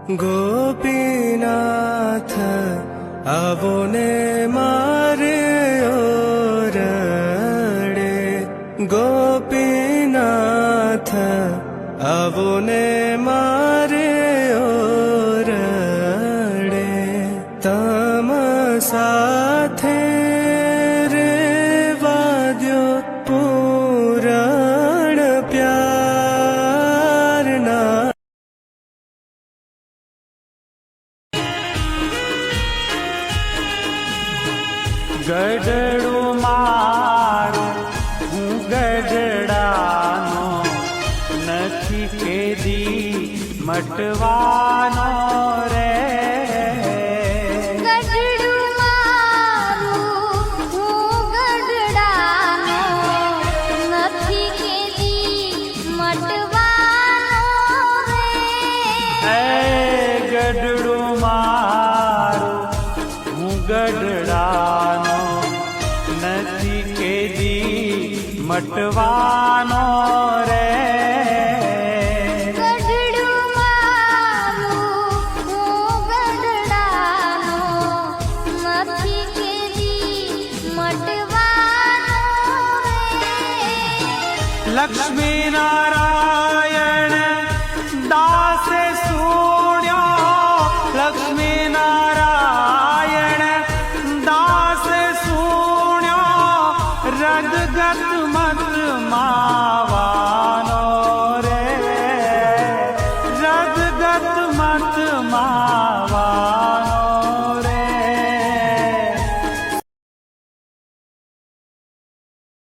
ગોપીનાથ આવો ને મારે ઓરડે, ગોપીનાથ આવો ને મારે ઓરડે, તમ સાથે રે વાદ્યો પૂરણ પ્યારના. ગઢડું મારું હું ગઢડાનો નથી કેદી મટવાનો રે. ગઢડું મારું હું ગઢડાનો નથી કેદી મટવાનો રે. એ ગઢડું મારું હું ગઢડાનો નથી કેદી મટવાનો રે. ગઢડું મારું હું ગઢડાનો નથી કેદી મટવાનો રે. લક્ષ્મી નારાયણ દાસે સુણ્યો, લક્ષ્મી નારાયણ દાસે સુણ્યો, રગગત મત માવા